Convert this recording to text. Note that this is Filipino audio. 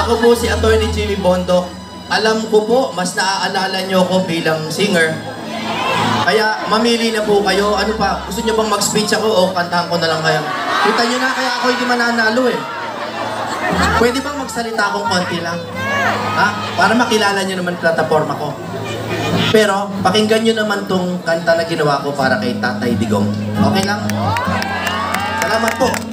Ako po si Attorney Jimmy Bondok. Alam ko po, mas naaalala nyo ako bilang singer. Kaya mamili na po kayo. Ano pa, gusto nyo bang mag-speech ako o kantahan ko na lang kayo? Kita nyo na, kaya ako hindi mananalo eh. Pwede bang magsalita akong konti lang? Ha? Para makilala nyo naman plataforma ko. Pero, pakinggan nyo naman tong kanta na ginawa ko para kay Tatay Digong. Okay lang? Salamat po.